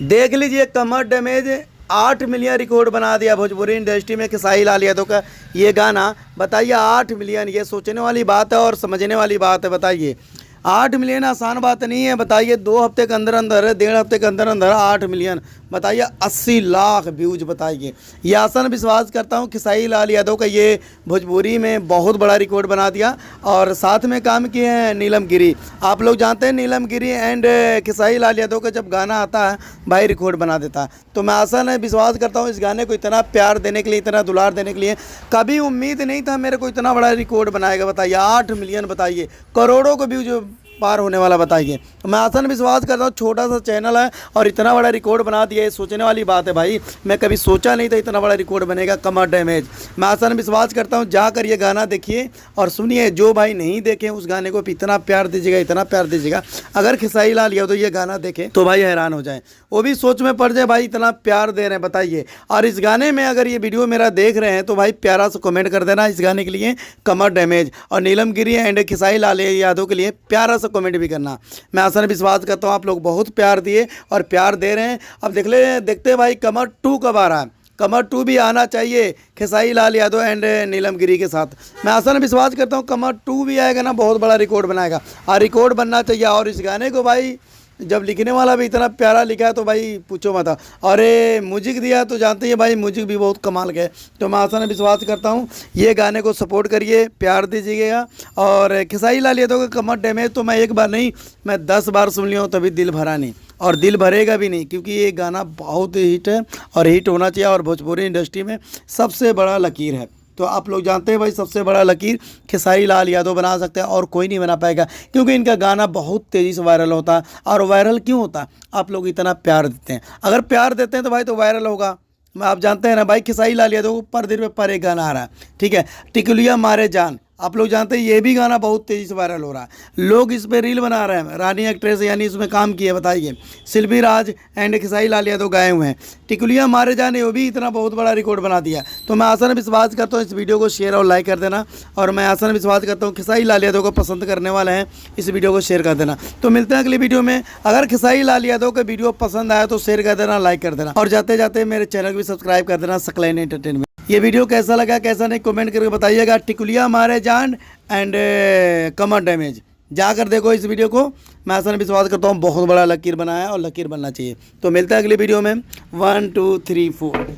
देख लीजिए कमर damage 8 million record बना दिया भोजपुरी इंडस्ट्री में खेसारी लाल यादव का ये गाना। बताइए 8 मिलियन, ये सोचने वाली बात है और समझने वाली बात है। बताइए 8 मिलियन आसान बात नहीं है। बताइए 2 हफ्ते के अंदर अंदर, 1.5 हफ्ते के अंदर अंदर 8 मिलियन, बताइए 80 लाख व्यूज। बताइए ये आसान विश्वास करता हूँ खेसारी लाल यादव का ये भोजपुरी में बहुत बड़ा रिकॉर्ड बना दिया। और साथ में काम किए हैं नीलम गिरी। आप लोग जानते हैं नीलम गिरी एंड खेसारी लाल यादव का जब गाना आता है भाई रिकॉर्ड बना देता है। तो मैं आसान है विश्वास करता हूँ इस गाने को इतना प्यार देने के लिए, इतना दुलार देने के लिए कभी उम्मीद नहीं था मेरे को इतना बड़ा रिकॉर्ड बनाएगा। बताइए 8 मिलियन, बताइए करोड़ों को व्यूज पार होने वाला। बताइए मैं आसान विश्वास करता हूँ छोटा सा चैनल है और इतना बड़ा रिकॉर्ड बना दिया, ये सोचने वाली बात है भाई। मैं कभी सोचा नहीं था इतना बड़ा रिकॉर्ड बनेगा कमर डैमेज। मैं आसान विश्वास करता हूँ जाकर ये गाना देखिए और सुनिए। जो भाई नहीं देखे उस गाने को इतना प्यार दीजिएगा, इतना प्यार दीजिएगा। अगर खेसारी लाल यादव ये गाना देखे तो भाई हैरान हो जाए, वो भी सोच में पड़ जाए भाई इतना प्यार दे रहे हैं। बताइए और इस गाने में अगर ये वीडियो मेरा देख रहे हैं तो भाई प्यारा सा कमेंट कर देना इस गाने के लिए कमर डैमेज, और नीलम गिरी एंड खेसारी लाल यादव के लिए प्यारा सा कमेंट भी करना। मैं आसान विश्वास करता हूँ आप लोग बहुत प्यार दिए और प्यार दे रहे हैं। अब देखते हैं भाई कमर 2 कब आ रहा है। कमर 2 भी आना चाहिए खेसारी लाल यादव एंड नीलम गिरी के साथ। मैं आसान विश्वास करता हूँ कमर 2 भी आएगा ना, बहुत बड़ा रिकॉर्ड बनाएगा और रिकॉर्ड बनना चाहिए। और इस गाने को भाई जब लिखने वाला भी इतना प्यारा लिखा है तो भाई पूछो मत। और ये म्यूजिक दिया तो जानते हैं भाई म्यूजिक भी बहुत कमाल के है। तो मैं आसान विश्वास करता हूँ ये गाने को सपोर्ट करिए, प्यार दीजिएगा। और खेसारी लाल यादव का कमर डैमेज तो मैं एक बार नहीं, मैं 10 बार सुन लिया हूँ तभी दिल भरा नहीं और दिल भरेगा भी नहीं, क्योंकि ये गाना बहुत हिट है और हिट होना चाहिए। और भोजपुरी इंडस्ट्री में सबसे बड़ा लकीर है। तो आप लोग जानते हैं भाई सबसे बड़ा लकीर खेसारी लाल यादव बना सकते हैं और कोई नहीं बना पाएगा, क्योंकि इनका गाना बहुत तेज़ी से वायरल होता है। और वायरल क्यों होता है? आप लोग इतना प्यार देते हैं। अगर प्यार देते हैं तो भाई तो वायरल होगा। मैं आप जानते हैं ना भाई खेसारी लाल यादव को पर दिन पर एक गाना आ रहा है, ठीक है, टिकुलिया मारे जान। आप लोग जानते हैं ये भी गाना बहुत तेज़ी से वायरल हो रहा है। लोग इस पर रील बना रहे हैं। रानी एक्ट्रेस यानी इसमें काम किया। बताइए सिल्वी राज एंड खेसारी लाल यादव गाए हुए हैं। टिकुलिया मारे जाने वो भी इतना बहुत बड़ा रिकॉर्ड बना दिया। तो मैं आसान विश्वास करता हूँ इस वीडियो को शेयर और लाइक कर देना। और मैं आसान विश्वास करता हूँ खेसारी लाल यादव को पसंद करने वाले हैं इस वीडियो को शेयर कर देना। तो मिलते हैं अगली वीडियो में। अगर खेसारी लाल यादव का वीडियो पसंद आया तो शेयर कर देना, लाइक कर देना और जाते जाते मेरे चैनल को भी सब्सक्राइब कर देना, सकलैन एंटरटेनमेंट। ये वीडियो कैसा लगा कैसा नहीं कमेंट करके बताइएगा। टिकुलिया मारे जान एंड कमर डैमेज जाकर देखो इस वीडियो को। मैं आसान विश्वास करता हूँ बहुत बड़ा लकीर बनाया और लकीर बनना चाहिए। तो मिलता है अगली वीडियो में। 1 2 3 4।